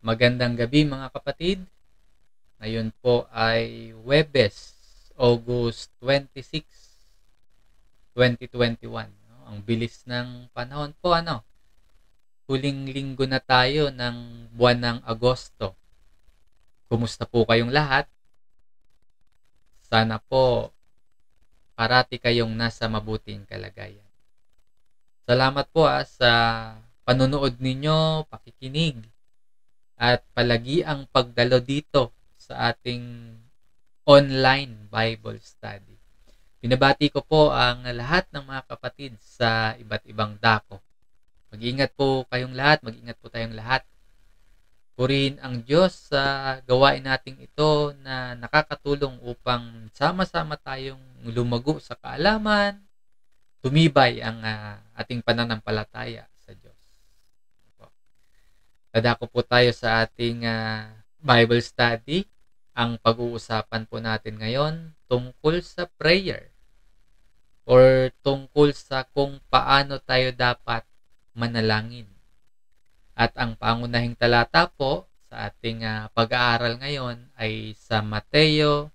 Magandang gabi mga kapatid. Ngayon po ay Huwebes, August 26, 2021. Ang bilis ng panahon po Huling linggo na tayo ng buwan ng Agosto. Kumusta po kayong lahat? Sana po parati kayong nasa mabuting kalagayan. Salamat po sa panonood ninyo, pakikinig, at palagi ang pagdalo dito sa ating online Bible study. Binabati ko po ang lahat ng mga kapatid sa iba't ibang dako. Mag-ingat po kayong lahat, mag-ingat po tayong lahat. Purihin ang Diyos sa gawain nating ito na nakakatulong upang sama-sama tayong lumago sa kaalaman, tumibay ang ating pananampalataya sa Diyos. Dadako po tayo sa ating Bible study. Ang pag-uusapan po natin ngayon tungkol sa prayer or tungkol sa kung paano tayo dapat manalangin. At ang pangunahing talata po sa ating pag-aaral ngayon ay sa Mateo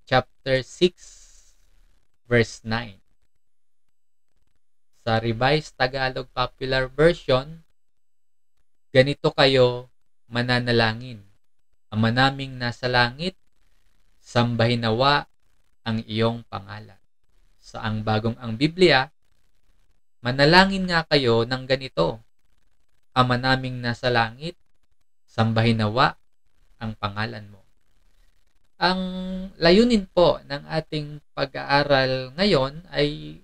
chapter 6 verse 9. Sa Revised Tagalog Popular Version, ganito kayo mananalangin. Ama naming nasa langit, sambahin nawa ang iyong pangalan. Sa ang bagong ang Biblia, manalangin nga kayo ng ganito. Ama naming nasa langit, sambahin nawa ang pangalan mo. Ang layunin po ng ating pag-aaral ngayon ay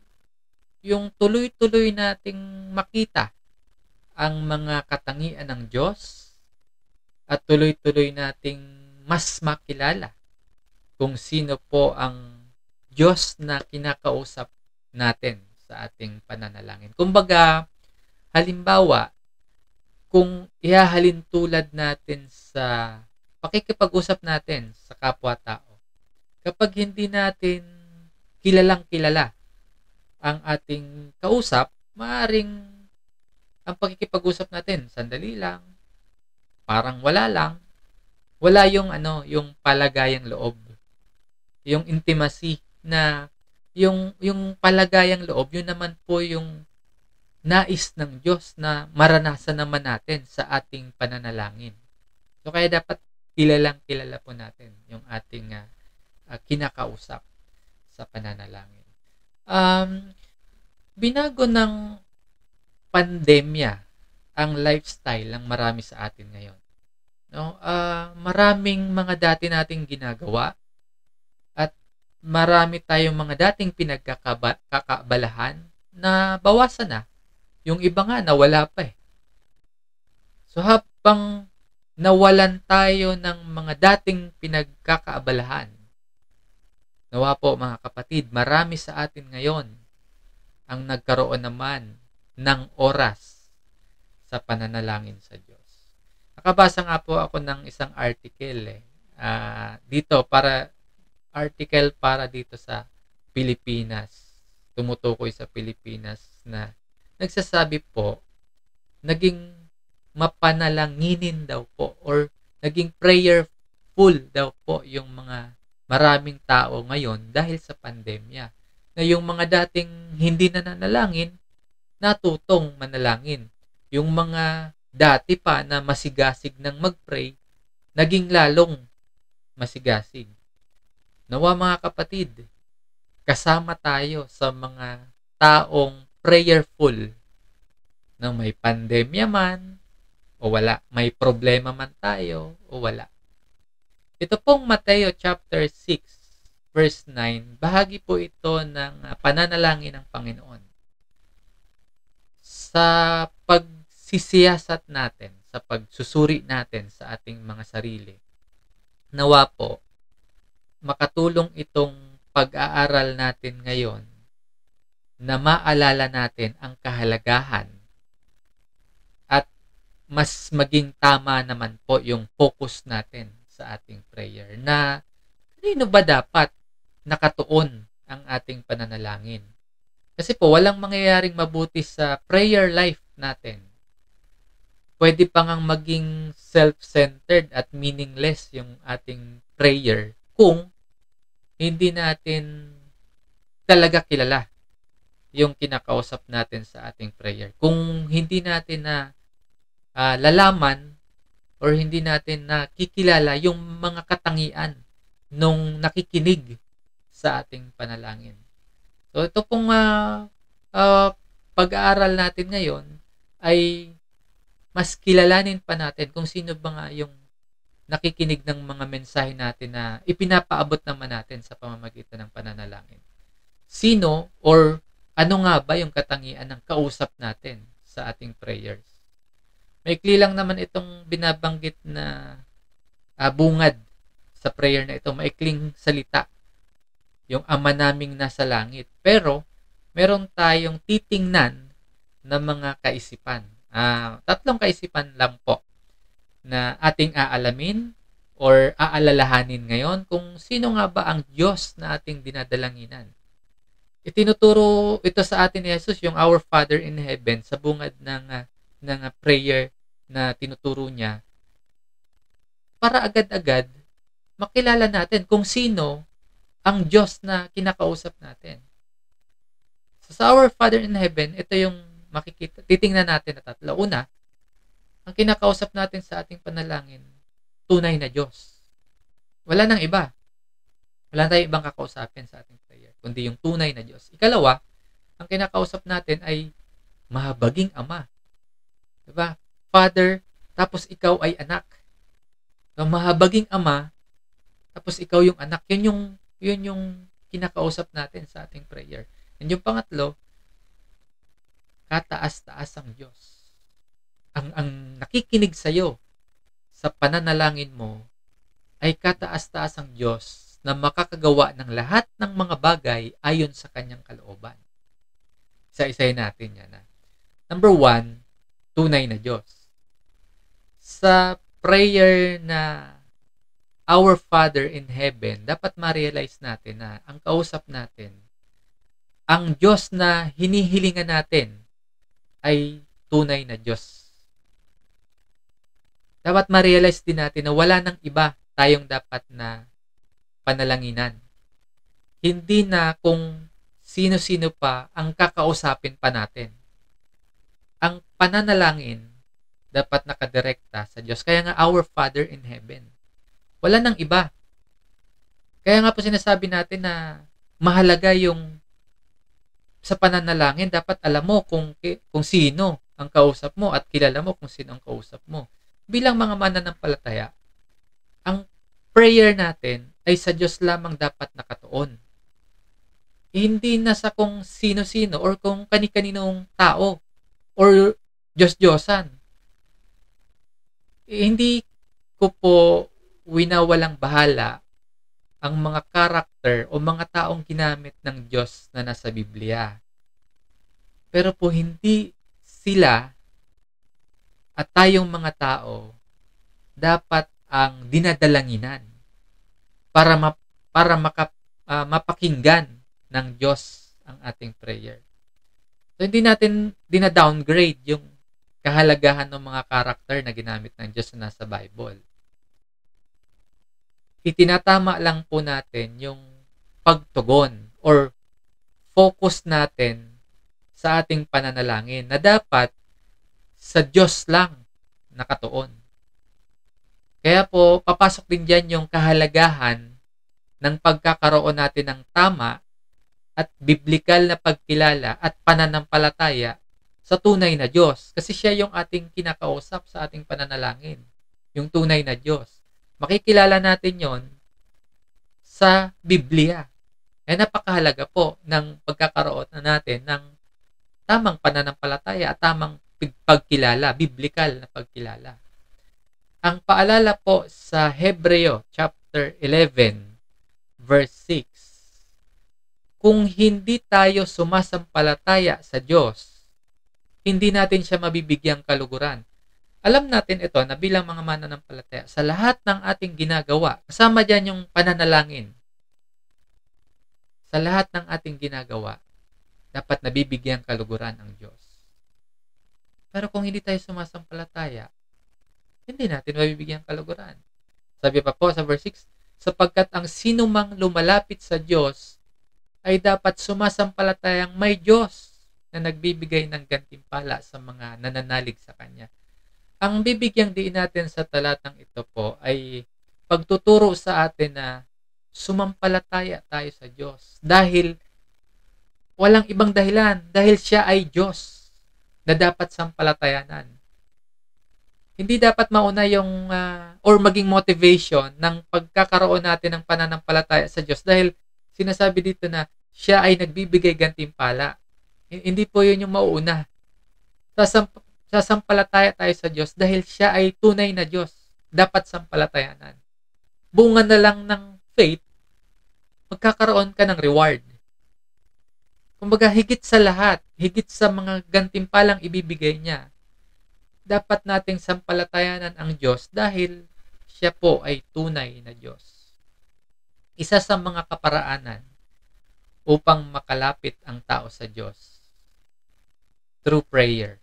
yung tuloy-tuloy nating makita ang mga katangian ng Diyos at tuloy-tuloy nating mas makilala kung sino po ang Diyos na kinakausap natin sa ating pananalangin. Kumbaga, halimbawa, kung ihahalin tulad natin sa pakikipag-usap natin sa kapwa-tao, kapag hindi natin kilalang kilala ang ating kausap, maaring ang pakikipag-usap natin sandali lang, parang wala lang, wala yung yung palagayang loob, yung intimacy na yung palagayang loob, yun naman po yung nais ng Diyos na maranasan naman natin sa ating pananalangin. So kaya dapat kilalang kilala po natin yung ating kinakausap sa pananalangin. Binago ng pandemya ang lifestyle ng marami sa atin ngayon. Maraming mga dati nating ginagawa at marami tayong mga dating pinagkakabalahan na bawasan na. Yung iba nga nawala pa eh. So habang nawalan tayo ng mga dating pinagkakaabalahan, nawa po mga kapatid, marami sa atin ngayon ang nagkaroon naman ng oras sa pananalangin sa Diyos. Nakabasa nga po ako ng isang article article para dito sa Pilipinas. Tumutukoy sa Pilipinas na nagsasabi po, naging mapanalanginin daw po or naging prayerful daw po yung mga maraming tao ngayon dahil sa pandemya. Na yung mga dating hindi na nanalangin, natutong manalangin. Yung mga dati pa na masigasig ng mag-pray, naging lalong masigasig. Nawa mga kapatid, kasama tayo sa mga taong prayerful na may pandemya man o wala, may problema man tayo o wala. Ito pong Mateo chapter 6 verse 9, bahagi po ito ng pananalangin ng Panginoon. Sa pagsisiyasat natin, sa pagsusuri natin sa ating mga sarili, nawa po, makatulong itong pag-aaral natin ngayon na maalala natin ang kahalagahan at mas maging tama naman po yung focus natin sa ating prayer na kanino ba dapat nakatuon ang ating pananalangin. Kasi po walang mangyayaring mabuti sa prayer life natin pwede pa ngang maging self-centered at meaningless yung ating prayer kung hindi natin talaga kilala yung kinakausap natin sa ating prayer. Kung hindi natin na lalaman or hindi natin nakikilala yung mga katangian nung nakikinig sa ating panalangin. So ito pong pag-aaral natin ngayon ay mas kilalanin pa natin kung sino ba nga yung nakikinig ng mga mensahe natin na ipinapaabot naman natin sa pamamagitan ng pananalangin. Sino or ano nga ba yung katangian ng kausap natin sa ating prayers? Maikli lang naman itong binabanggit na bungad sa prayer na ito. Maikling salita, yung Ama naming nasa langit. Pero, meron tayong titingnan na mga kaisipan. Tatlong kaisipan lang po na ating aalamin or aalalahanin ngayon kung sino nga ba ang Diyos na ating dinadalanginan. Itinuturo ito sa atin ni Jesus, yung Our Father in Heaven, sa bungad ng prayer na tinuturo niya para agad-agad makilala natin kung sino ang Diyos na kinakausap natin. So, sa Our Father in Heaven, ito yung titingnan natin na tatlo. Una, ang kinakausap natin sa ating panalangin, tunay na Diyos. Wala nang iba. Wala tayong ibang kakausapin sa ating prayer, kundi yung tunay na Diyos. Ikalawa, ang kinakausap natin ay mahabaging Ama. Diba? Father, tapos ikaw ay anak. So, mahabaging Ama, tapos ikaw yung anak. Yun yung kinakausap natin sa ating prayer. And yung pangatlo, kataas-taas ang Diyos. Ang nakikinig sa'yo sa pananalangin mo ay kataas-taas ang Diyos na makakagawa ng lahat ng mga bagay ayon sa kanyang kalooban. Isa-isahin natin yan. Number 1, tunay na Diyos. Sa prayer na Our Father in Heaven, dapat ma-realize natin na ang kausap natin, ang Diyos na hinihilingan natin ay tunay na Diyos. Dapat ma-realize din natin na wala nang iba tayong dapat na panalanginan. Hindi na kung sino-sino pa ang kakausapin pa natin. Ang pananalangin dapat nakadirekta sa Diyos. Kaya nga Our Father in Heaven. Wala nang iba. Kaya nga po sinasabi natin na mahalaga yung sa pananalangin, dapat alam mo kung sino ang kausap mo at kilala mo kung sino ang kausap mo. Bilang mga mananampalataya, ang prayer natin ay sa Diyos lamang dapat nakatuon. Hindi na sa kung sino-sino or kung kani-kaninong tao or Diyos-Diyosan. Hindi ko po winawalang bahala ang mga karakter o mga taong ginamit ng Diyos na nasa Biblia. Pero po hindi sila at tayong mga tao dapat ang dinadalanginan para mapakinggan ng Diyos ang ating prayer. So, hindi natin dina-downgrade yung kahalagahan ng mga karakter na ginamit ng Diyos na nasa Bible. Itinatama lang po natin yung pagtugon or focus natin sa ating pananalangin na dapat sa Diyos lang nakatuon. Kaya po, papasok din dyan yung kahalagahan ng pagkakaroon natin ng tama at biblikal na pagkilala at pananampalataya sa tunay na Diyos. Kasi siya yung ating kinakausap sa ating pananalangin. Yung tunay na Diyos. Makikilala natin yon sa Biblia. Kaya napakahalaga po ng pagkakaroon na natin ng tamang pananampalataya at tamang pagkilala, biblikal na pagkilala. Ang paalala po sa Hebreo chapter 11 verse 6, kung hindi tayo sumasampalataya sa Diyos, hindi natin siya mabibigyang kaluguran. Alam natin ito na bilang mga mananampalataya, sa lahat ng ating ginagawa, kasama dyan yung pananalangin. Sa lahat ng ating ginagawa, dapat nabibigyang kaluguran ang Diyos. Pero kung hindi tayo sumasampalataya, hindi natin mabibigyan ng kaluguran. Sabi pa po sa verse 6, sapagkat ang sinumang lumalapit sa Diyos ay dapat sumasampalatayang may Diyos na nagbibigay ng gantimpala sa mga nananalig sa Kanya. Ang bibigyang diin natin sa talatang ito po ay pagtuturo sa atin na sumampalataya tayo sa Diyos dahil walang ibang dahilan, dahil siya ay Diyos na dapat sampalatayanan. Hindi dapat mauna yung or maging motivation ng pagkakaroon natin ng pananampalataya sa Diyos dahil sinasabi dito na siya ay nagbibigay gantimpala. Hindi po yun yung mauuna. Sasampalataya tayo sa Diyos dahil siya ay tunay na Diyos. Dapat sampalatayanan. Bunga na lang ng faith, magkakaroon ka ng reward. Kumbaga, higit sa lahat, higit sa mga gantimpalang ibibigay niya, dapat nating sampalatayanan ang Diyos dahil siya po ay tunay na Diyos. Isa sa mga kaparaanan upang makalapit ang tao sa Diyos, through prayer.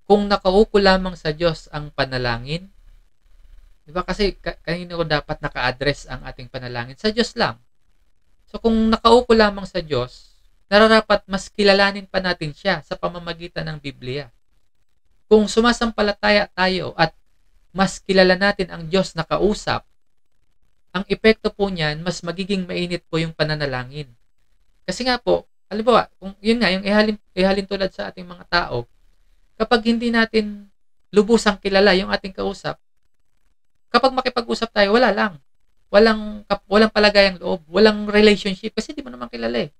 Kung nakauko lamang sa Diyos ang panalangin, di ba kasi kanino ko dapat naka-address ang ating panalangin? Sa Diyos lang. So kung nakauko lamang sa Diyos, nararapat mas kilalanin pa natin siya sa pamamagitan ng Biblia. Kung sumasampalataya tayo at mas kilala natin ang Diyos na kausap, ang epekto po niyan, mas magiging mainit po yung pananalangin. Kasi nga po, halimbawa, kung yun nga, yung ihalin tulad sa ating mga tao, kapag hindi natin lubusang kilala yung ating kausap, kapag makipag-usap tayo, wala lang. Walang palagayang loob, walang relationship, kasi di mo naman kilala eh.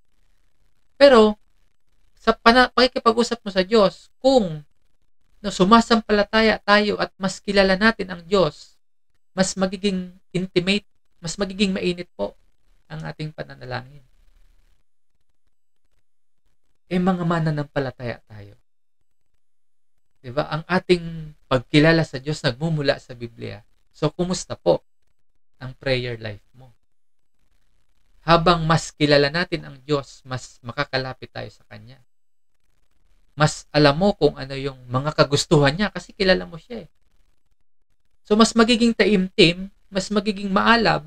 Pero, sa pakikipag-usap mo sa Diyos, kung sumasampalataya tayo at mas kilala natin ang Diyos, mas magiging intimate, mas magiging mainit po ang ating pananalangin. Mga mananampalataya tayo. Diba? Ang ating pagkilala sa Diyos nagmumula sa Biblia. So, kumusta po ang prayer life mo? Habang mas kilala natin ang Diyos, mas makakalapit tayo sa Kanya. Mas alam mo kung ano yung mga kagustuhan niya kasi kilala mo siya eh. So, mas magiging taimtim, mas magiging maalab,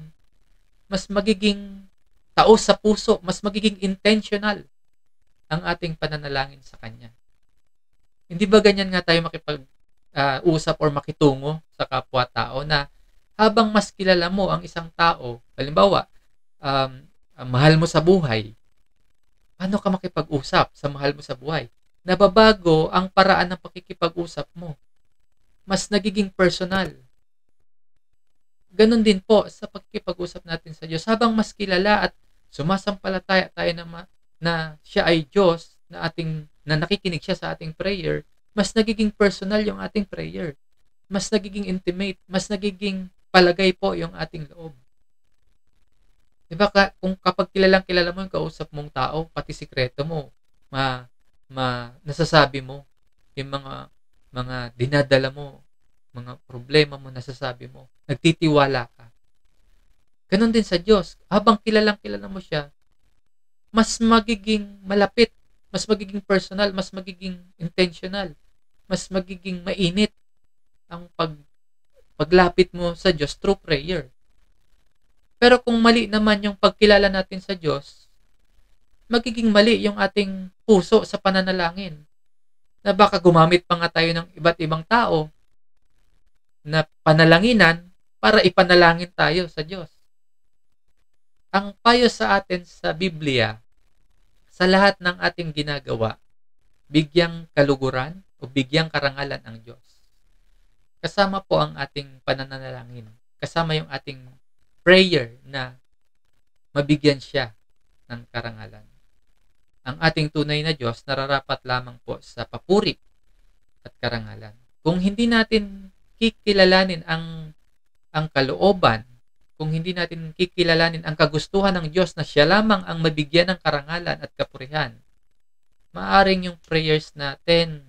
mas magiging taos sa puso, mas magiging intentional ang ating pananalangin sa Kanya. Hindi ba ganyan nga tayo makipag-usap or makitungo sa kapwa-tao na habang mas kilala mo ang isang tao, halimbawa, mahal mo sa buhay, paano ka makipag-usap sa mahal mo sa buhay? Nababago ang paraan ng pakikipag-usap mo. Mas nagiging personal. Ganon din po sa pakikipag-usap natin sa Diyos. Habang mas kilala at sumasampalataya tayo na siya ay Diyos, na nakikinig siya sa ating prayer, mas nagiging personal yung ating prayer. Mas nagiging intimate, mas nagiging palagay po yung ating loob. Diba kung kapag kilala mo yung kausap mong tao, pati sikreto mo, nasasabi mo, yung mga dinadala mo, mga problema mo, nasasabi mo, nagtitiwala ka. Ganon din sa Diyos. Habang kilala mo siya, mas magiging malapit, mas magiging personal, mas magiging intentional, mas magiging mainit ang paglapit mo sa Diyos through prayer. Pero kung mali naman yung pagkilala natin sa Diyos, magiging mali yung ating puso sa pananalangin. Na baka gumamit pa nga tayo ng iba't ibang tao na panalanginan para ipanalangin tayo sa Diyos. Ang payo sa atin sa Biblia, sa lahat ng ating ginagawa, bigyang kaluguran o bigyang karangalan ang Diyos. Kasama po ang ating pananalangin. Kasama yung ating prayer na mabigyan siya ng karangalan. Ang ating tunay na Diyos nararapat lamang po sa papuri at karangalan. Kung hindi natin kikilalanin ang kalooban, kung hindi natin kikilalanin ang kagustuhan ng Diyos na siya lamang ang mabigyan ng karangalan at kapurihan, maaring yung prayers natin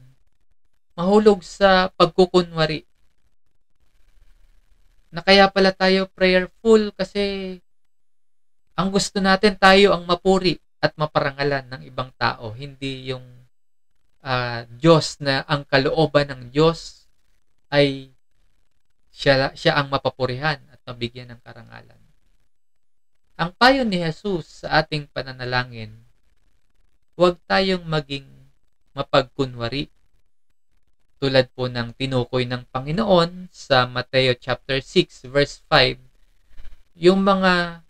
mahulog sa pagkukunwari. Na kaya pala tayo prayerful kasi ang gusto natin tayo ang mapuri at maparangalan ng ibang tao, hindi yung Diyos, na ang kalooban ng Diyos ay siya ang mapapurihan at mabigyan ng karangalan. Ang payo ni Jesus sa ating pananalangin, huwag tayong maging mapagkunwari. Tulad po ng tinukoy ng Panginoon sa Mateo chapter 6 verse 5, yung mga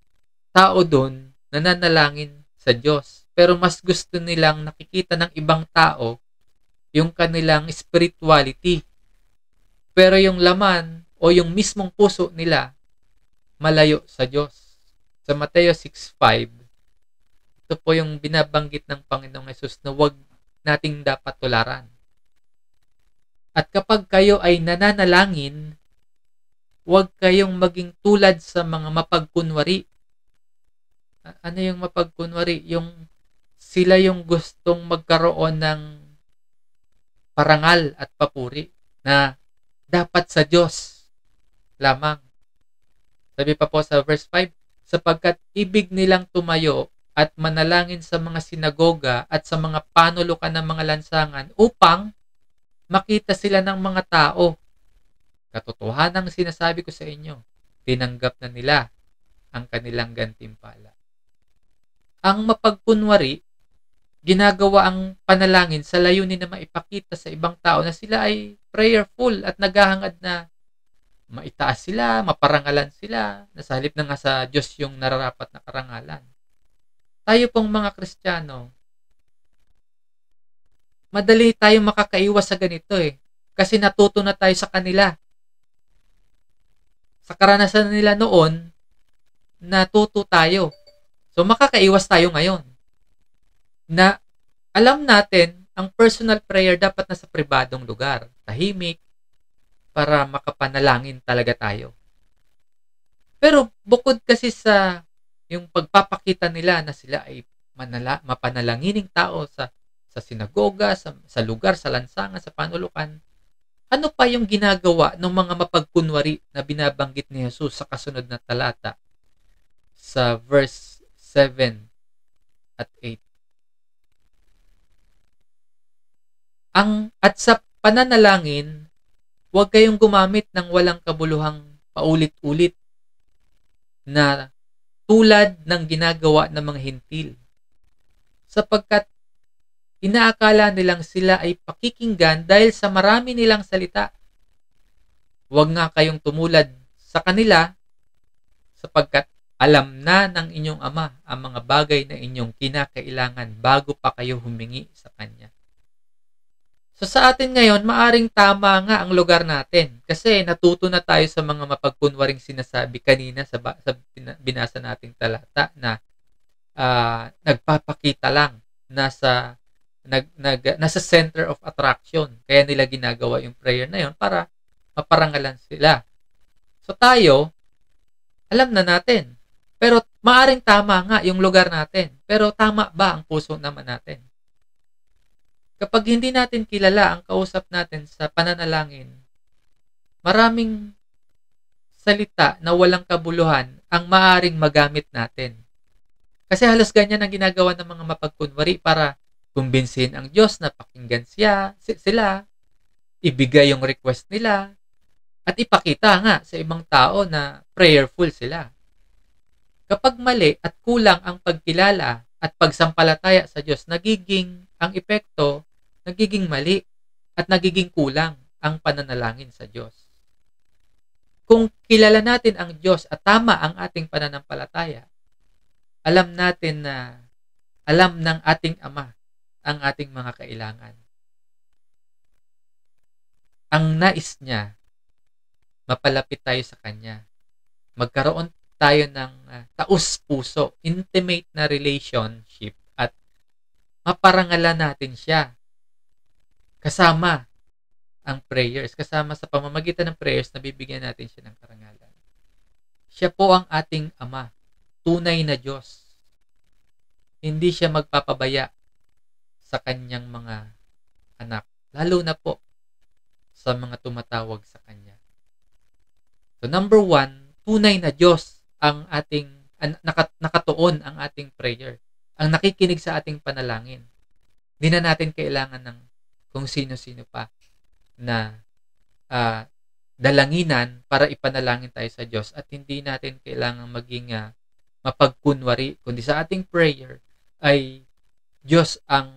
tao doon nananalangin sa Diyos, pero mas gusto nilang nakikita ng ibang tao yung kanilang spirituality. Pero yung laman o yung mismong puso nila malayo sa Diyos. Sa Mateo 6:5, ito po yung binabanggit ng Panginoong Hesus na huwag nating dapat tularan. At kapag kayo ay nananalangin, huwag kayong maging tulad sa mga mapagkunwari. Ano yung mapagkunwari? Yung sila yung gustong magkaroon ng parangal at papuri na dapat sa Diyos lamang. Sabi pa po sa verse 5, sapagkat ibig nilang tumayo at manalangin sa mga sinagoga at sa mga panulukan ng mga lansangan upang makita sila ng mga tao. Katotohanan ang sinasabi ko sa inyo, tinanggap na nila ang kanilang gantimpala. Ang mapagkunwari, ginagawa ang panalangin sa layunin na maipakita sa ibang tao na sila ay prayerful at naghahangad na maitaas sila, maparangalan sila, na sa halip na nga sa Diyos yung nararapat na karangalan. Tayo pong mga Kristiyano, madali tayong makakaiwas sa ganito kasi natuto na tayo sa kanila. Sa karanasan nila noon, natuto tayo. So makakaiwas tayo ngayon. Na alam natin, ang personal prayer dapat nasa pribadong lugar, tahimik, para makapanalangin talaga tayo. Pero bukod kasi sa yung pagpapakita nila na sila ay mapanalangining tao sa sinagoga, sa lugar, sa lansangan, sa panulukan, ano pa yung ginagawa ng mga mapagkunwari na binabanggit ni Jesus sa kasunod na talata sa verse 7 at 8? At sa pananalangin, huwag kayong gumamit ng walang kabuluhang paulit-ulit na tulad ng ginagawa ng mga hintil. Sapagkat inaakala nilang sila ay pakikinggan dahil sa marami nilang salita. Huwag nga kayong tumulad sa kanila sapagkat alam na ng inyong Ama ang mga bagay na inyong kinakailangan bago pa kayo humingi sa Kanya. So sa atin ngayon, maaring tama nga ang lugar natin kasi natuto na tayo sa mga mapagkunwaring sinasabi kanina sa binasa nating talata na nagpapakita lang nasa center of attraction. Kaya nila ginagawa yung prayer na yon para maparangalan sila. So tayo, alam na natin. Pero maaring tama nga yung lugar natin. Pero tama ba ang puso naman natin? Kapag hindi natin kilala ang kausap natin sa pananalangin, maraming salita na walang kabuluhan ang maaring magamit natin. Kasi halos ganyan ang ginagawa ng mga mapagkunwari para kumbinsihin ang Diyos na pakinggan sila, ibigay yung request nila, at ipakita nga sa ibang tao na prayerful sila. Kapag mali at kulang ang pagkilala at pagsampalataya sa Diyos, ang epekto, nagiging mali at nagiging kulang ang pananalangin sa Diyos. Kung kilala natin ang Diyos at tama ang ating pananampalataya, alam natin na alam ng ating Ama ang ating mga kailangan. Ang nais niya, mapalapit tayo sa Kanya. Magkaroon tayo ng taus-puso, intimate na relationship at maparangalan natin siya. Kasama ang prayers, kasama sa pamamagitan ng prayers na bibigyan natin siya ng karangalan. Siya po ang ating Ama, tunay na Diyos. Hindi siya magpapabaya sa kanyang mga anak, lalo na po sa mga tumatawag sa Kanya. So number 1, tunay na Diyos ang ating nakatuon ang ating prayer, ang nakikinig sa ating panalangin. Hindi na natin kailangan ng kung sino-sino pa na dalanginan para ipanalangin tayo sa Diyos, at hindi natin kailangan maging mapagkunwari, kundi sa ating prayer ay Diyos ang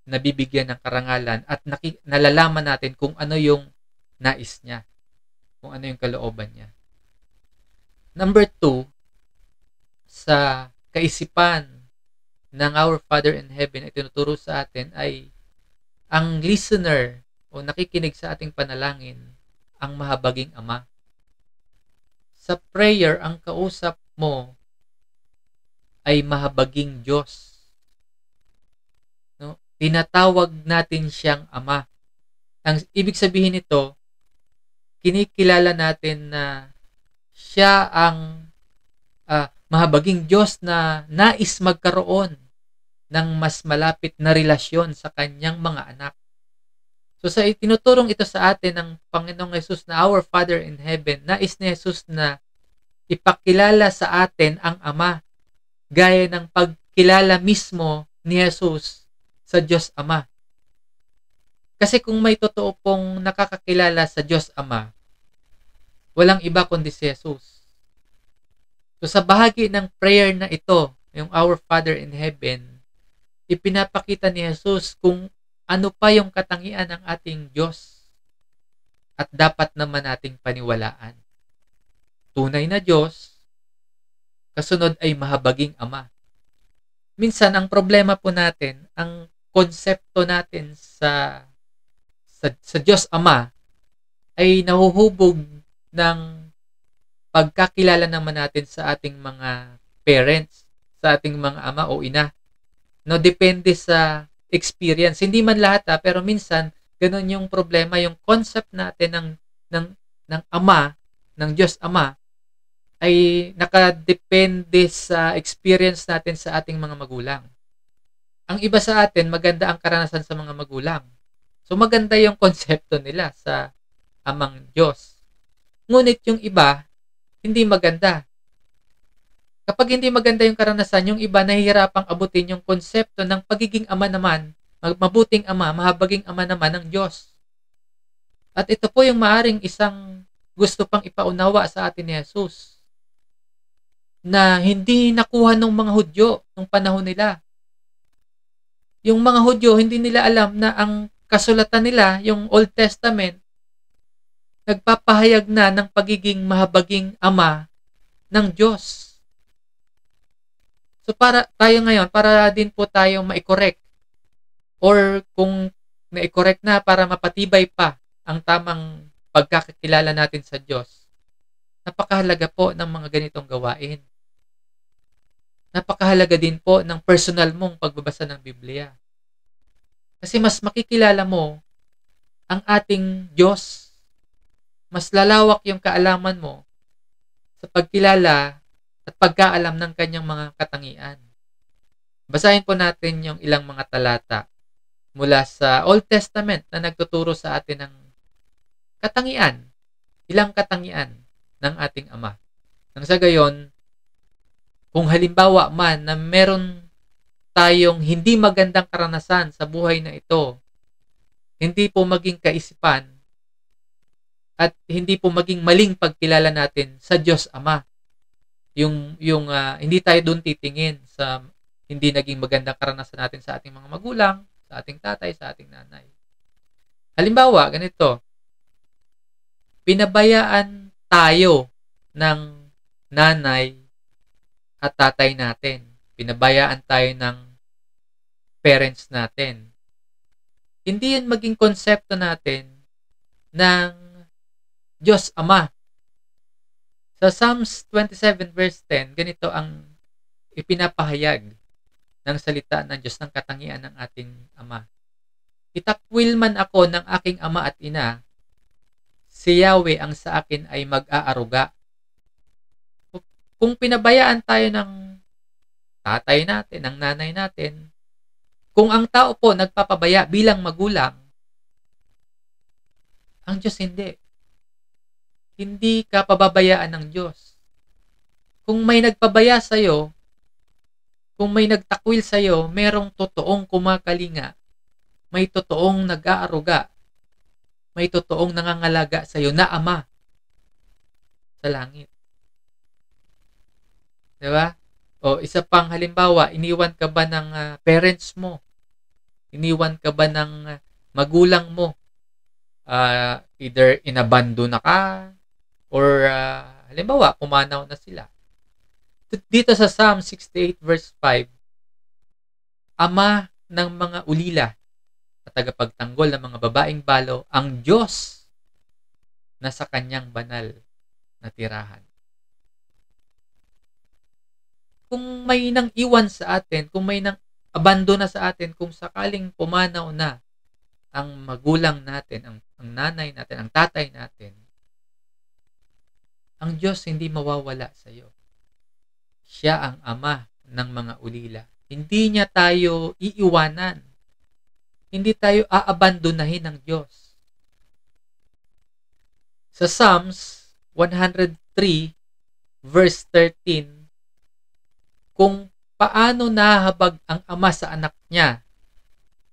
nabibigyan ng karangalan at nalalaman natin kung ano yung nais niya, kung ano yung kalooban niya. Number 2, sa kaisipan ng Our Father in Heaven ay tinuturo sa atin ay ang listener o nakikinig sa ating panalangin ang mahabaging Ama. Sa prayer, ang kausap mo ay mahabaging Diyos. No? Tinatawag natin siyang Ama. Ang ibig sabihin nito, kinikilala natin na siya ang mahabaging Diyos na nais magkaroon ng mas malapit na relasyon sa kanyang mga anak. So sa tinuturong ito sa atin ng Panginoong Hesus na Our Father in Heaven, nais ni Hesus na ipakilala sa atin ang Ama, gaya ng pagkilala mismo ni Hesus sa Diyos Ama. Kasi kung may totoo pong nakakakilala sa Diyos Ama, walang iba kundi si Hesus. So sa bahagi ng prayer na ito, yung Our Father in Heaven, ipinapakita ni Hesus kung ano pa yung katangian ng ating Diyos at dapat naman nating paniwalaan. Tunay na Diyos, kasunod ay mahabaging Ama. Minsan, ang problema po natin, ang konsepto natin sa Diyos Ama ay nahuhubog ng pagkakilala naman natin sa ating mga parents, sa ating mga ama o ina. No, depende sa experience. Hindi man lahat pero minsan ganun yung problema, yung concept natin ng Ama, ng Diyos Ama ay nakadepende sa experience natin sa ating mga magulang. Ang iba sa atin, maganda ang karanasan sa mga magulang. So maganda yung konsepto nila sa Amang Diyos. Ngunit yung iba, hindi maganda. Kapag hindi maganda yung karanasan, yung iba nahihirapang abutin yung konsepto ng pagiging ama naman, mabuting ama, mahabaging ama naman ng Diyos. At ito po yung maaring isang gusto pang ipaunawa sa atin ni Jesus na hindi nakuha ng mga Hudyo nung panahon nila. Yung mga Hudyo, hindi nila alam na ang kasulatan nila, yung Old Testament, nagpapahayag na ng pagiging mahabaging ama ng Diyos. So para tayo ngayon, para din po tayo ma-correct or kung na-correct na para mapatibay pa ang tamang pagkakakilala natin sa Diyos, napakahalaga po ng mga ganitong gawain. Napakahalaga din po ng personal mong pagbabasa ng Biblia. Kasi mas makikilala mo ang ating Diyos. Mas lalawak yung kaalaman mo sa pagkilala at pagkaalam ng kanyang mga katangian. Basahin po natin yung ilang mga talata mula sa Old Testament na nagtuturo sa atin ng katangian, ilang katangian ng ating Ama. Nang sa gayon, kung halimbawa man na meron tayong hindi magandang karanasan sa buhay na ito, hindi po maging kaisipan at hindi po maging maling pagkilala natin sa Diyos Ama. Yung hindi tayo doon titingin sa hindi naging magandang karanasan natin sa ating mga magulang, sa ating tatay, sa ating nanay. Halimbawa, ganito, pinabayaan tayo ng nanay at tatay natin. Pinabayaan tayo ng parents natin. Hindi yun maging konsepto natin ng Diyos Ama. Sa Psalms 27 verse 10, ganito ang ipinapahayag ng salita ng Diyos, ng katangian ng ating Ama. Itakwil man ako ng aking ama at ina, si Yahweh ang sa akin ay mag-aaruga. Kung pinabayaan tayo ng tatay natin, ng nanay natin, kung ang tao po nagpapabaya bilang magulang, ang Diyos hindi. Hindi ka pababayaan ng Diyos. Kung may nagpabaya sa'yo, kung may nagtakwil sa'yo, merong totoong kumakalinga may totoong nag-aaruga, may totoong nangangalaga sa iyo na Ama sa langit. 'Di ba? O isa pang halimbawa, iniwan ka ba ng parents mo? Iniwan ka ba ng magulang mo? Either inabandon na ka or halimbawa, pumanaw na sila. Dito sa Psalm 68 verse 5, Ama ng mga ulila at tagapagtanggol ng mga babaeng balo, ang Diyos na sa kanyang banal na tirahan. Kung may nang iwan sa atin, kung may nang abandona sa atin, kung sakaling pumanaw na ang magulang natin, ang nanay natin, ang tatay natin, ang Diyos hindi mawawala sa iyo. Siya ang Ama ng mga ulila. Hindi niya tayo iiwanan. Hindi tayo aabandonahin ng Diyos. Sa Psalms 103 verse 13, kung paano nahabag ang ama sa anak niya,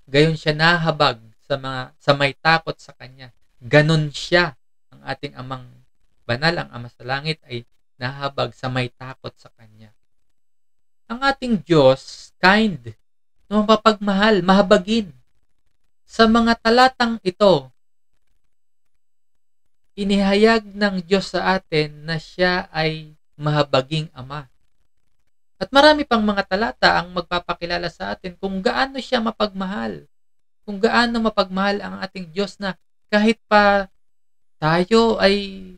gayon siya nahabag sa may takot sa kanya. Ganon siya, ang ating amang banal, ang Ama sa langit, ay nahabag sa may takot sa kanya. Ang ating Diyos, kind, mapapagmahal, mahabagin. Sa mga talatang ito, inihayag ng Diyos sa atin na siya ay mahabaging Ama. At marami pang mga talata ang magpapakilala sa atin kung gaano siya mapagmahal. Kung gaano mapagmahal ang ating Diyos na kahit pa tayo ay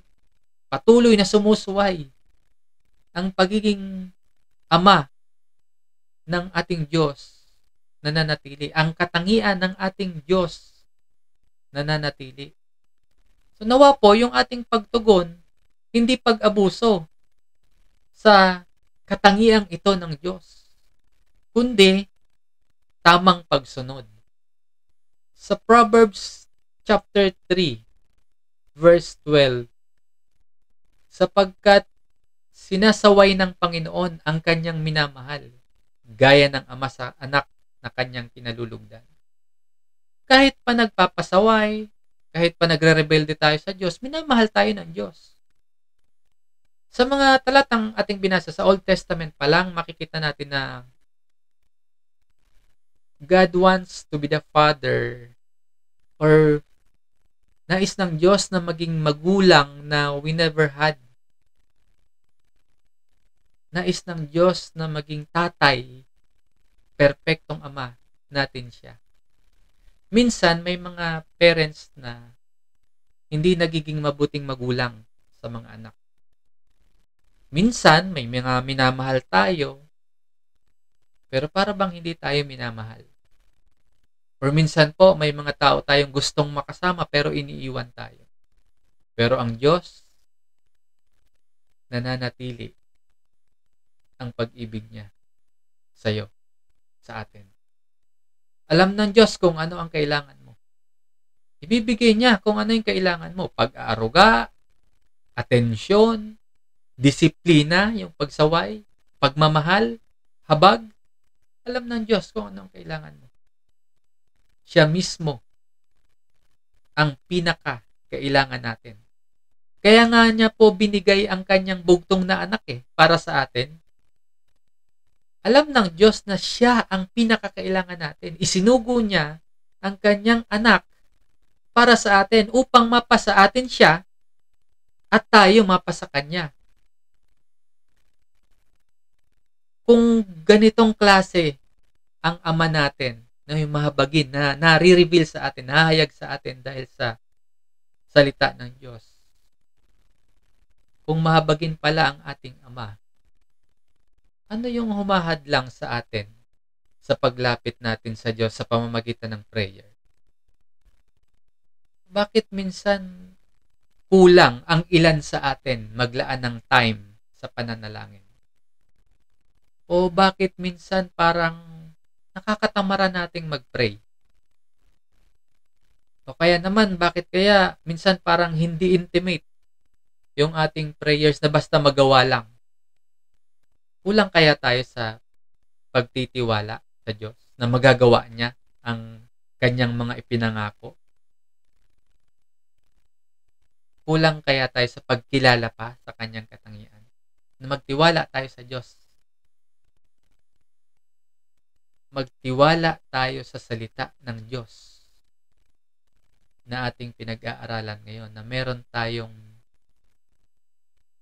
patuloy na sumusuway, ang pagiging Ama ng ating Diyos nananatili. Ang katangian ng ating Diyos nananatili. So nawa po yung ating pagtugon, hindi pag-abuso sa katangiang ito ng Diyos, kundi tamang pagsunod. Sa Proverbs chapter 3 verse 12, sapagkat sinasaway ng Panginoon ang kanyang minamahal, gaya ng ama sa anak na kanyang kinalulugdan. Kahit pa nagpapasaway, kahit pa nagre-rebelde tayo sa Diyos, minamahal tayo ng Diyos. Sa mga talatang ating binasa sa Old Testament pa lang, makikita natin na God wants to be the Father, or nais ng Diyos na maging magulang na we never had. Nais ng Diyos na maging tatay, perpektong ama natin siya. Minsan may mga parents na hindi nagiging mabuting magulang sa mga anak. Minsan may mga minamahal tayo, pero para bang hindi tayo minamahal. Or minsan po may mga tao tayong gustong makasama pero iniiwan tayo. Pero ang Diyos, nananatili ang pag-ibig niya sa iyo, sa atin. Alam ng Diyos kung ano ang kailangan mo. Ibibigay niya kung ano yung kailangan mo. Pag-aaruga, atensyon, disiplina, yung pagsaway, pagmamahal, habag. Alam ng Diyos kung ano ang kailangan mo. Siya mismo ang pinaka-kailangan natin. Kaya nga niya po binigay ang kanyang bugtong na anak para sa atin. Alam ng Diyos na siya ang pinakakailangan natin. Isinugo niya ang kanyang anak para sa atin upang mapasa atin siya at tayo mapasa kanya. Kung ganitong klase ang ama natin na yung mahabagin, na nare-reveal sa atin, nahayag sa atin dahil sa salita ng Diyos. Kung mahabagin pala ang ating ama, ano yung humahadlang sa atin sa paglapit natin sa Diyos sa pamamagitan ng prayer? Bakit minsan kulang ang ilan sa atin maglaan ng time sa pananalangin? O bakit minsan parang nakakatamaran nating mag-pray? O kaya naman, bakit kaya minsan parang hindi intimate yung ating prayers na basta magawa lang? Kulang kaya tayo sa pagtitiwala sa Diyos na magagawa niya ang kanyang mga ipinangako? Kulang kaya tayo sa pagkilala pa sa kanyang katangian? Na magtiwala tayo sa Diyos. Magtiwala tayo sa salita ng Diyos na ating pinag-aaralan ngayon, na meron tayong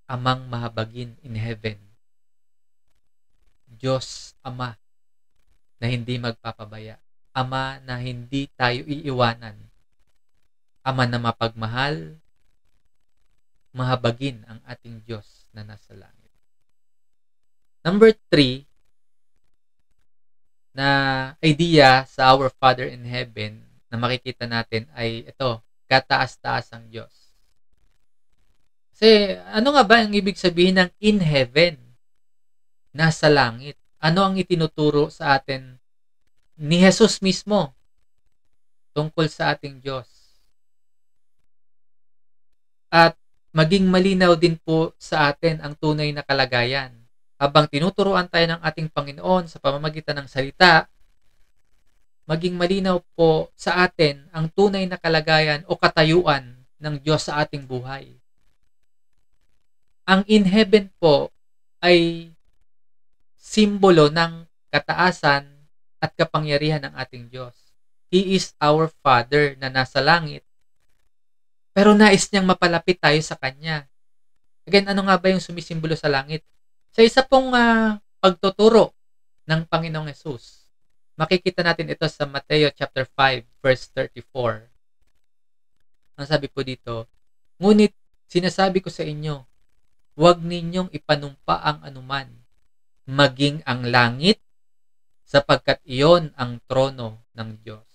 Amang mahabagin in heaven. Diyos Ama na hindi magpapabaya. Ama na hindi tayo iiwanan. Ama na mapagmahal, mahabagin ang ating Diyos na nasa langit. Number 3 na idea sa Our Father in Heaven na makikita natin ay ito, kataas-taasang Diyos. Kasi ano nga ba ang ibig sabihin ng in heaven? Nasa langit. Ano ang itinuturo sa atin ni Jesus mismo tungkol sa ating Diyos? At maging malinaw din po sa atin ang tunay na kalagayan. Habang tinuturuan tayo ng ating Panginoon sa pamamagitan ng salita, maging malinaw po sa atin ang tunay na kalagayan o katayuan ng Diyos sa ating buhay. Ang in heaven po ay simbolo ng kataasan at kapangyarihan ng ating Diyos. He is our Father na nasa langit, pero nais niyang mapalapit tayo sa Kanya. Again, ano nga ba yung sumisimbolo sa langit? Sa isa pong pagtuturo ng Panginoong Hesus, makikita natin ito sa Mateo chapter 5, verse 34. Ang sabi po dito, "Ngunit sinasabi ko sa inyo, huwag ninyong ipanumpa ang anuman, maging ang langit, sapagkat iyon ang trono ng Diyos."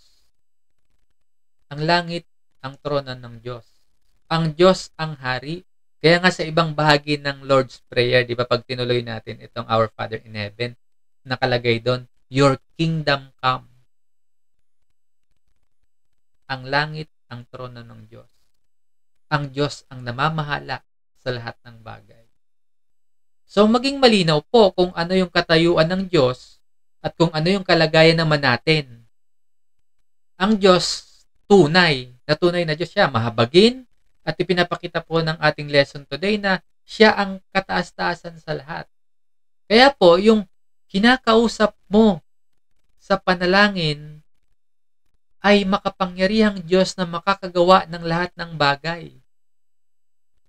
Ang langit, ang trono ng Diyos. Ang Diyos ang hari. Kaya nga sa ibang bahagi ng Lord's Prayer, di ba, pag tinuloy natin itong Our Father in Heaven, nakalagay doon, "Your kingdom come." Ang langit, ang trono ng Diyos. Ang Diyos ang namamahala sa lahat ng bagay. So, maging malinaw po kung ano yung katayuan ng Diyos at kung ano yung kalagayan naman natin. Ang Diyos, tunay na Diyos siya, mahabagin, at ipinapakita po ng ating lesson today na siya ang kataas-taasan sa lahat. Kaya po, yung kinakausap mo sa panalangin ay makapangyarihang Diyos na makakagawa ng lahat ng bagay.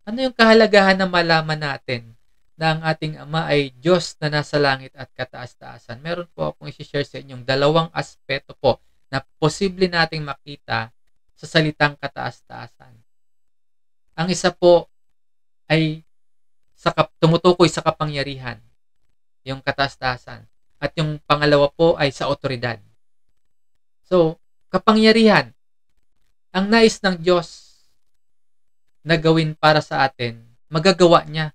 Ano yung kahalagahan na malaman natin na ang ating Ama ay Diyos na nasa langit at kataas-taasan? Meron po akong i-share sa inyong dalawang aspeto po na posible nating makita sa salitang kataas-taasan. Ang isa po ay tumutukoy sa kapangyarihan, yung kataas-taasan. At yung pangalawa po ay sa otoridad. So, kapangyarihan, ang nais ng Diyos na gawin para sa atin, magagawa niya.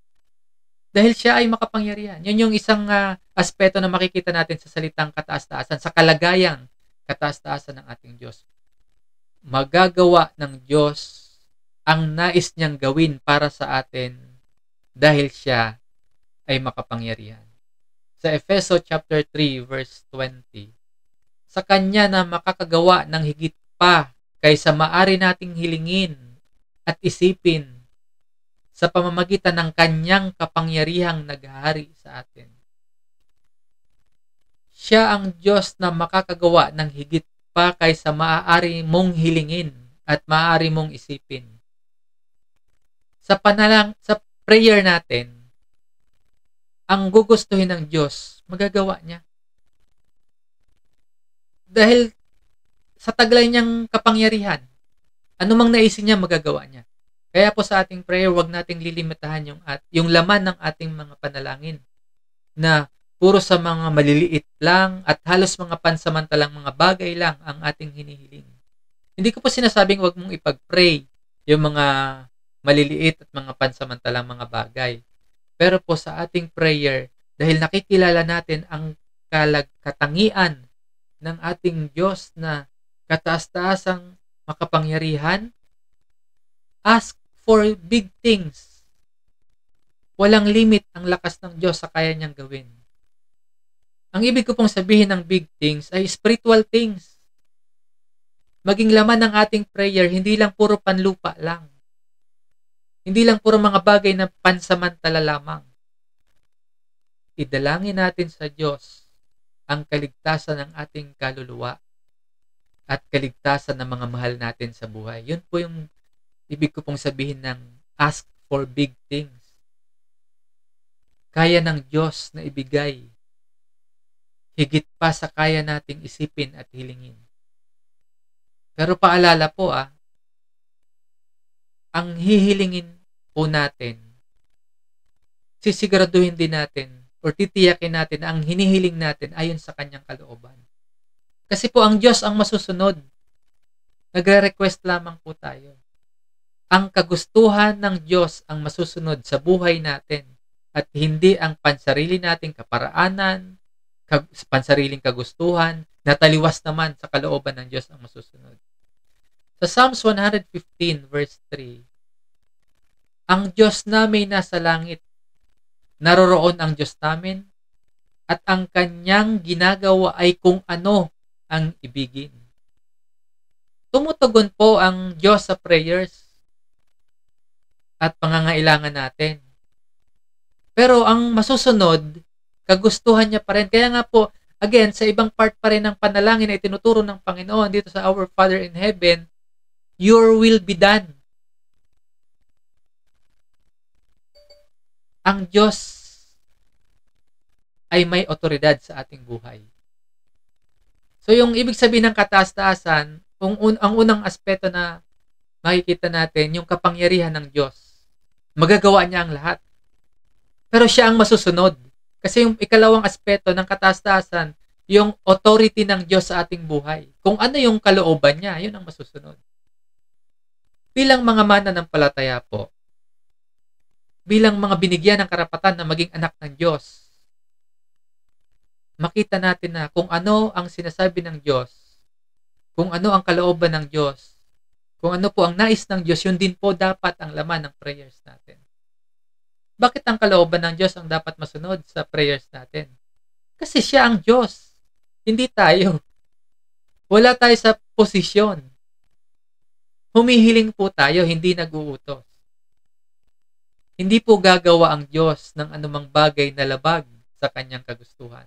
Dahil siya ay makapangyarihan. Yun yung isang aspeto na makikita natin sa salitang kataas-taasan, sa kalagayang kataas-taasan ng ating Diyos. Magagawa ng Diyos ang nais niyang gawin para sa atin dahil siya ay makapangyarihan. Sa Efeso chapter 3 verse 20, "Sa Kanya na makakagawa ng higit pa kaysa maaari nating hilingin at isipin sa pamamagitan ng Kanyang kapangyarihang naghahari sa atin." Siya ang Diyos na makakagawa ng higit pa kaysa maaari mong hilingin at maaari mong isipin. Sa prayer natin, ang gugustuhin ng Diyos, magagawa niya. Dahil sa taglay niyang kapangyarihan, anumang naisin niya, magagawa niya. Kaya po sa ating prayer, wag nating lilimitahan yung laman ng ating mga panalangin na puro sa mga maliliit lang at halos mga pansamantalang mga bagay lang ang ating hinihiling. Hindi ko po sinasabing wag mong ipag-pray yung mga maliliit at mga pansamantalang mga bagay. Pero po sa ating prayer, dahil nakikilala natin ang katangian ng ating Diyos na kataas-taasang makapangyarihan, ask for big things. Walang limit ang lakas ng Diyos sa kaya niyang gawin. Ang ibig ko pong sabihin ng big things ay spiritual things. Maging laman ng ating prayer, hindi lang puro panlupa lang. Hindi lang puro mga bagay na pansamantala lamang. Idalangin natin sa Diyos ang kaligtasan ng ating kaluluwa at kaligtasan ng mga mahal natin sa buhay. Yun po yung ibig ko pong sabihin ng ask for big things. Kaya ng Diyos na ibigay higit pa sa kaya nating isipin at hilingin. Pero paalala po ang hihilingin po natin, sisiguraduhin din natin or titiyakin natin na ang hinihiling natin ayon sa kanyang kalooban. Kasi po ang Diyos ang masusunod. Nagre-request lamang po tayo. Ang kagustuhan ng Diyos ang masusunod sa buhay natin at hindi ang pansarili nating kaparaanan, pansariling kagustuhan, na taliwas naman sa kalooban ng Diyos ang masusunod. Sa Psalms 115 verse 3, ang Diyos namin nasa langit, naroroon ang Diyos namin, at ang kanyang ginagawa ay kung ano ang ibigin. Tumutugon po ang Diyos sa prayers at pangangailangan natin. Pero ang masusunod, kagustuhan niya pa rin. Kaya nga po, again, sa ibang part pa rin ng panalangin na itinuturo ng Panginoon dito sa Our Father in Heaven, your will be done. Ang Diyos ay may otoridad sa ating buhay. So yung ibig sabihin ng kataas-taasan, ang unang aspeto na makikita natin, yung kapangyarihan ng Diyos. Magagawa niya ang lahat. Pero siya ang masusunod. Kasi yung ikalawang aspeto ng kataas-taasan, yung authority ng Diyos sa ating buhay. Kung ano yung kalooban niya, yun ang masusunod. Bilang mga mananampalataya po, bilang mga binigyan ng karapatan na maging anak ng Diyos, makita natin na kung ano ang sinasabi ng Diyos, kung ano ang kalooban ng Diyos, kung ano po ang nais ng Diyos, yun din po dapat ang laman ng prayers natin. Bakit ang kalooban ng Diyos ang dapat masunod sa prayers natin? Kasi siya ang Diyos, hindi tayo. Wala tayo sa posisyon. Humihiling po tayo, hindi nag-uutos. Hindi po gagawa ang Diyos ng anumang bagay na labag sa kanyang kagustuhan.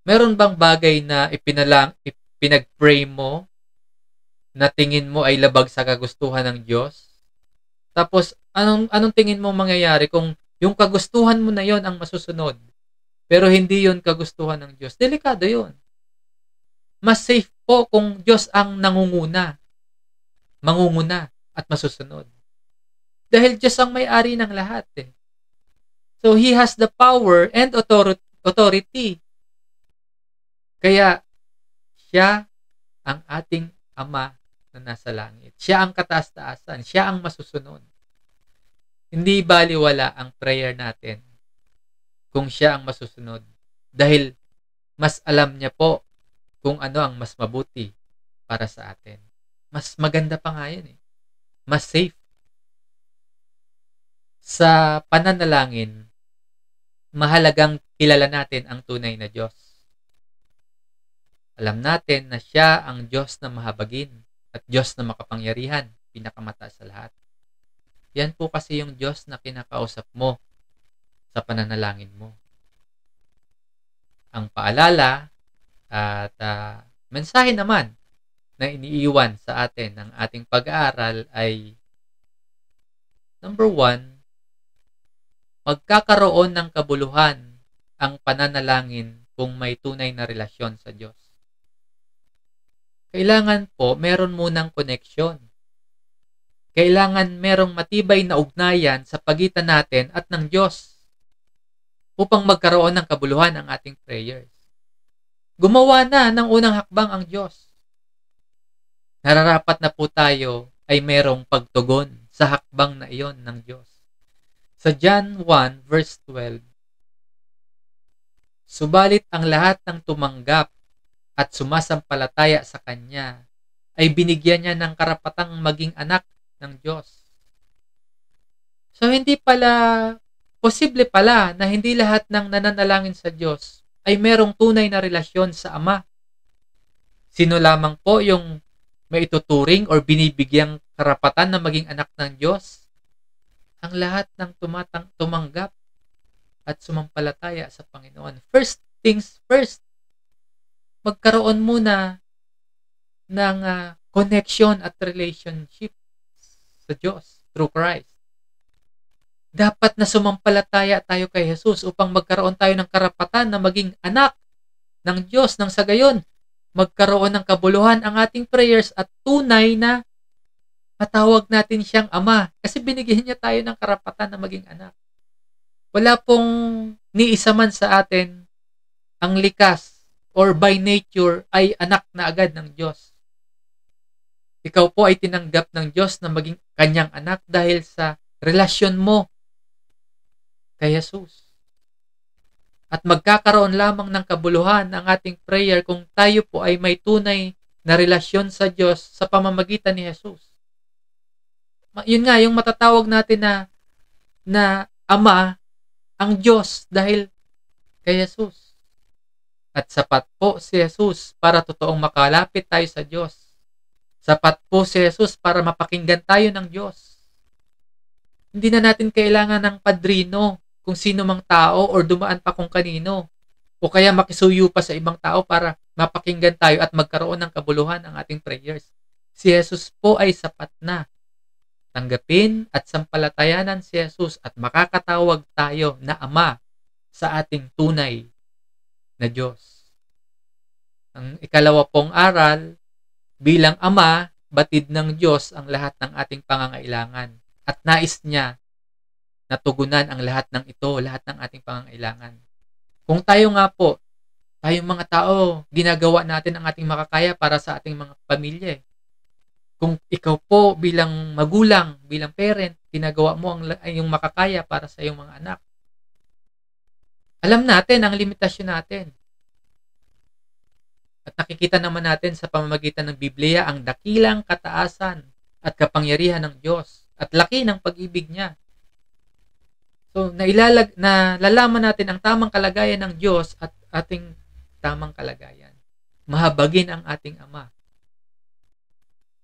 Meron bang bagay na ipinag-pray mo na tingin mo ay labag sa kagustuhan ng Diyos? Tapos, anong tingin mo mangyayari kung yung kagustuhan mo na yon ang masusunod, pero hindi yon kagustuhan ng Diyos? Delikado yon. Mas safe po kung Diyos ang mangunguna at masusunod. Dahil Diyos ang may-ari ng lahat. So, He has the power and authority. Kaya, siya ang ating Ama na nasa langit. Siya ang kataas-taasan. Siya ang masusunod. Hindi baliwala ang prayer natin kung siya ang masusunod. Dahil mas alam niya po kung ano ang mas mabuti para sa atin. Mas maganda pa nga yun. Mas safe. Sa pananalangin, mahalagang kilala natin ang tunay na Diyos. Alam natin na siya ang Diyos na mahabagin at Diyos na makapangyarihan, pinakamataas sa lahat. Yan po kasi yung Diyos na kinakausap mo sa pananalangin mo. Ang paalala at mensahe naman na iniiwan sa atin ng ating pag-aaral ay number 1, magkakaroon ng kabuluhan ang pananalangin kung may tunay na relasyon sa Diyos. Kailangan po meron munang koneksyon. Kailangan merong matibay na ugnayan sa pagitan natin at ng Diyos upang magkaroon ng kabuluhan ang ating prayers. Gumawa na ng unang hakbang ang Diyos. Nararapat na po tayo ay merong pagtugon sa hakbang na iyon ng Diyos. Sa John 1 verse 12, subalit ang lahat ng tumanggap at sumasampalataya sa Kanya ay binigyan niya ng karapatang maging anak ng Diyos. So hindi pala, posible pala na hindi lahat ng nananalangin sa Diyos ay merong tunay na relasyon sa Ama. Sino lamang po yung maituturing or binibigyang karapatan na maging anak ng Diyos? Ang lahat ng tumanggap at sumampalataya sa Panginoon. First things first, magkaroon muna ng connection at relationship sa Diyos through Christ. Dapat na sumampalataya tayo kay Jesus upang magkaroon tayo ng karapatan na maging anak ng Diyos, nang sa gayon magkaroon ng kabuluhan ang ating prayers at tunay na matawag natin siyang Ama, kasi binigyan niya tayo ng karapatan na maging anak. Wala pong ni isa man sa atin ang likas or by nature ay anak na agad ng Diyos. Ikaw po ay tinanggap ng Diyos na maging kanyang anak dahil sa relasyon mo kay Jesus. At magkakaroon lamang ng kabuluhan ang ating prayer kung tayo po ay may tunay na relasyon sa Diyos sa pamamagitan ni Jesus. Yun nga, yung matatawag natin na Ama, ang Diyos dahil kay Jesus. At sapat po si Jesus para totoong makalapit tayo sa Diyos. Sapat po si Jesus para mapakinggan tayo ng Diyos. Hindi na natin kailangan ng padrino, kung sino mang tao or dumaan pa kung kanino, o kaya makisuyo pa sa ibang tao para mapakinggan tayo at magkaroon ng kabuluhan ang ating prayers. Si Jesus po ay sapat na. Tanggapin at sampalatayanan si Jesus at makakatawag tayo na Ama sa ating tunay na Diyos. Ang ikalawa pong aral, bilang Ama, batid ng Diyos ang lahat ng ating pangangailangan at nais niya natugunan ang lahat ng ito, lahat ng ating pangangailangan. Kung tayo nga po, tayong mga tao, ginagawa natin ang ating makakaya para sa ating mga pamilya. Kung ikaw po bilang magulang, bilang parent, ginagawa mo ang iyong makakaya para sa iyong mga anak. Alam natin ang limitasyon natin. At nakikita naman natin sa pamamagitan ng Biblia ang dakilang kataasan at kapangyarihan ng Diyos at laki ng pag-ibig niya. So, nalalaman natin ang tamang kalagayan ng Diyos at ating tamang kalagayan. Mahabagin ang ating Ama.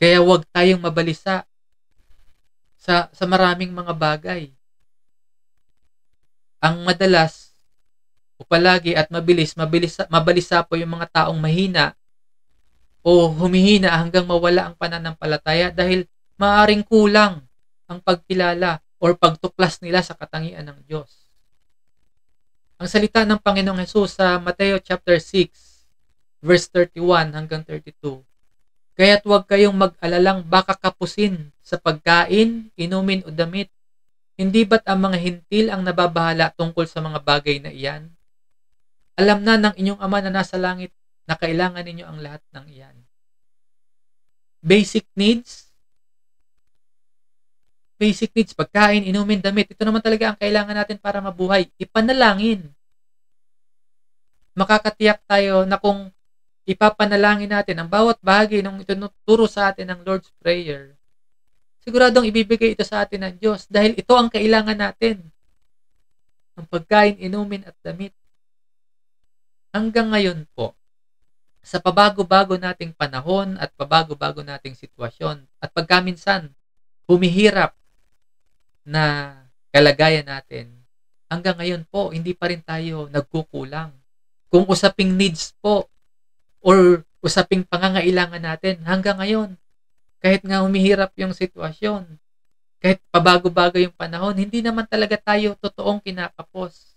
Kaya huwag tayong mabalisa sa maraming mga bagay. Ang madalas o palagi at mabalisa po yung mga taong mahina o humihina hanggang mawala ang pananampalataya dahil maaaring kulang ang pagkilala or pagtuklas nila sa katangian ng Diyos. Ang salita ng Panginoong Hesus sa Mateo chapter 6, verse 31 hanggang 32. Kaya't huwag kayong mag-alalang baka kapusin sa pagkain, inumin o damit. Hindi ba't ang mga hintil ang nababahala tungkol sa mga bagay na iyan? Alam na ng inyong Ama na nasa langit na kailangan ninyo ang lahat ng iyan. Basic needs, pagkain, inumin, damit. Ito naman talaga ang kailangan natin para mabuhay. Ipanalangin. Makakatiyak tayo na kung ipapanalangin natin ang bawat bahagi ng itinuturo sa atin ng Lord's Prayer, siguradong ibibigay ito sa atin ng Diyos dahil ito ang kailangan natin. Ang pagkain, inumin at damit. Hanggang ngayon po, sa pabago-bago nating panahon at pabago-bago nating sitwasyon at pagkaminsan humihirap na kalagayan natin, hanggang ngayon po, hindi pa rin tayo nagkukulang. Kung usaping needs po, or usaping pangangailangan natin, hanggang ngayon, kahit nga humihirap yung sitwasyon, kahit pabago-bago yung panahon, hindi naman talaga tayo totoong kinakapos.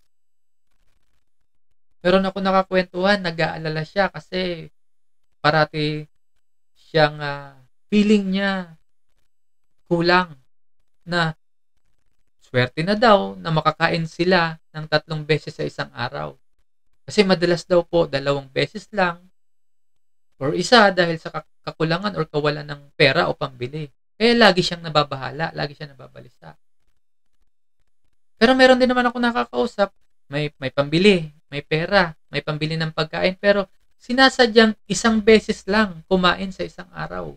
Meron ako nakakwentuhan, nag-aalala siya kasi parati siyang feeling niya kulang na swerte na daw na makakain sila ng 3 beses sa isang araw. Kasi madalas daw po 2 beses lang or isa dahil sa kakulangan or kawalan ng pera o pambili. Kaya lagi siyang nababahala, lagi siyang nababalisa. Pero meron din naman ako nakakausap, may pambili, may pera, may pambili ng pagkain, pero sinasadyang 1 beses lang kumain sa isang araw.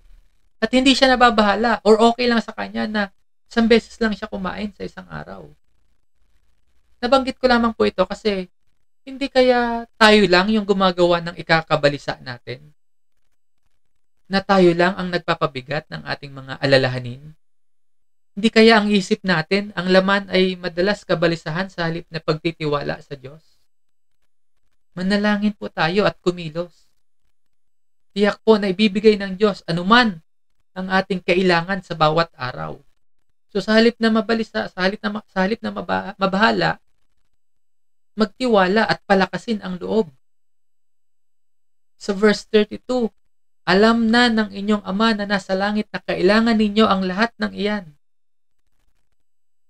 At hindi siya nababahala or okay lang sa kanya na 1 beses lang siya kumain sa isang araw. Nabanggit ko lamang po ito kasi hindi kaya tayo lang yung gumagawa ng ikakabalisa natin? na tayo lang ang nagpapabigat ng ating mga alalahanin? Hindi kaya ang isip natin, ang laman ay madalas kabalisahan sa halip na pagtitiwala sa Diyos? Manalangin po tayo at kumilos. Tiyak po na ibibigay ng Diyos anuman ang ating kailangan sa bawat araw. So sa halip na mabahala, magtiwala at palakasin ang loob. Sa verse 32, alam na ng inyong Ama na nasa langit na kailangan ninyo ang lahat ng iyan.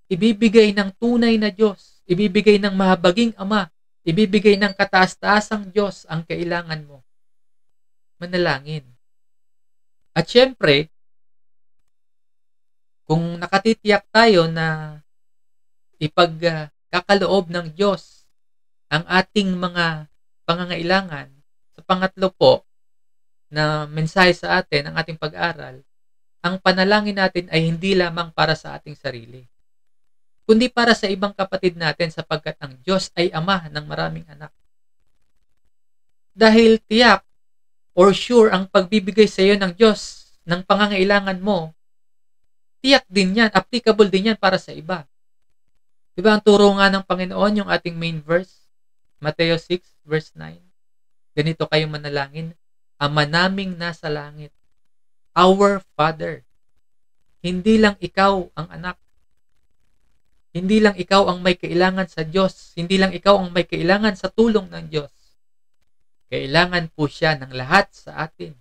Ibibigay ng tunay na Diyos, ibibigay ng mahabaging Ama, ibibigay ng kataas-taasang Diyos ang kailangan mo. Manalangin. At syempre, kung nakatitiyak tayo na ipagkakaloob ng Diyos ang ating mga pangangailangan, sa pangatlo po na mensahe sa atin, ang ating pag-aral, ang panalangin natin ay hindi lamang para sa ating sarili, kundi para sa ibang kapatid natin sapagkat ang Diyos ay Ama ng maraming anak. Dahil tiyak or sure ang pagbibigay sa iyo ng Diyos ng pangangailangan mo, tiyak din yan, applicable din yan para sa iba. Diba ang turo nga ng Panginoon, yung ating main verse, Mateo 6 verse 9, ganito kayo manalangin, Ama naming nasa langit, our Father. Hindi lang ikaw ang anak. Hindi lang ikaw ang may kailangan sa Diyos. Hindi lang ikaw ang may kailangan sa tulong ng Diyos. Kailangan po siya ng lahat sa atin.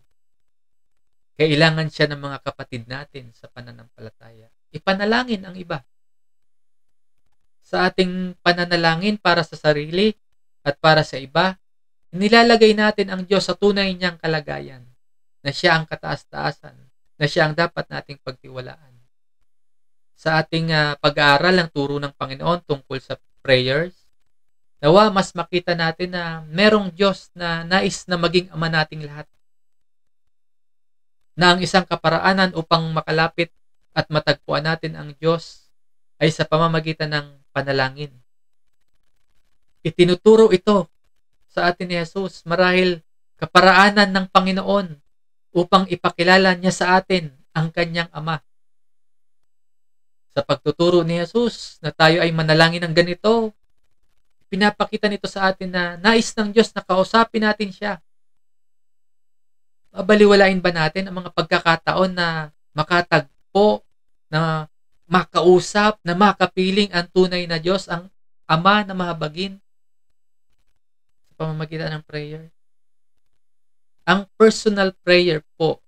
Kailangan siya ng mga kapatid natin sa pananampalataya. Ipanalangin ang iba. Sa ating pananalangin para sa sarili at para sa iba, nilalagay natin ang Diyos sa tunay niyang kalagayan, na siya ang kataas-taasan, na siya ang dapat nating pagtiwalaan. Sa ating pag-aaral ng turo ng Panginoon tungkol sa prayers, nawa mas makita natin na merong Diyos na nais na maging Ama nating lahat. Na ang isang kaparaanan upang makalapit at matagpuan natin ang Diyos ay sa pamamagitan ng panalangin. Itinuturo ito sa atin ni Jesus marahil kaparaanan ng Panginoon upang ipakilala niya sa atin ang kanyang Ama. Sa pagtuturo ni Jesus na tayo ay manalangin ng ganito, pinapakita nito sa atin na nais ng Diyos na kausapin natin siya. Babaliwalain ba natin ang mga pagkakataon na makatagpo, na makausap, na makapiling ang tunay na Diyos, ang Ama na mahabagin sa pamamagitan ng prayer? Ang personal prayer po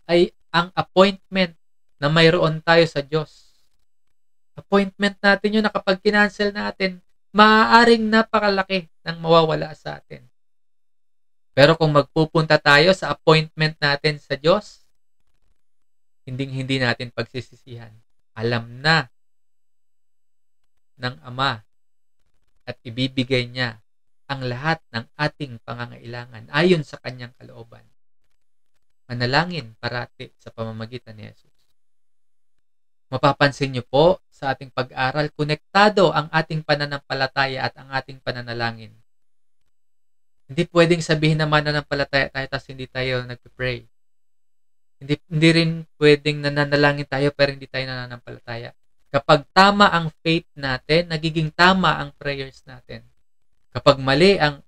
ay ang appointment na mayroon tayo sa Diyos. Appointment natin yun na kapag kinancel natin, maaaring napakalaki ng mawawala sa atin. Pero kung magpupunta tayo sa appointment natin sa Diyos, hindi natin pagsisisihan. Alam na ng Ama at ibibigay niya ang lahat ng ating pangangailangan ayon sa kanyang kalooban. Manalangin parati sa pamamagitan ni Jesus. Mapapansin niyo po sa ating pag-aral, konektado ang ating pananampalataya at ang ating pananalangin. Hindi pwedeng sabihin na mananampalataya tayo tapos hindi tayo nagpe-pray. Hindi rin pwedeng nananalangin tayo pero hindi tayo nananampalataya. Kapag tama ang faith natin, nagiging tama ang prayers natin. Kapag mali ang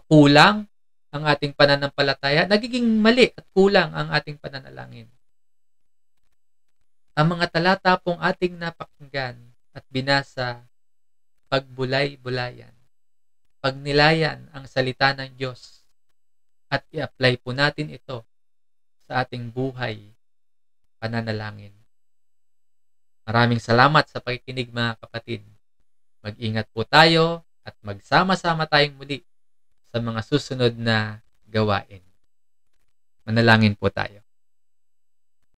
kulang ang ating pananampalataya, nagiging mali at kulang ang ating pananalangin. Ang mga talata pong ating napakinggan at binasa, pagbulay-bulayan, pagnilayan ang salita ng Diyos at i-apply po natin ito sa ating buhay pananalangin. Maraming salamat sa pakikinig mga kapatid. Mag-ingat po tayo at magsama-sama tayong muli sa mga susunod na gawain. Manalangin po tayo.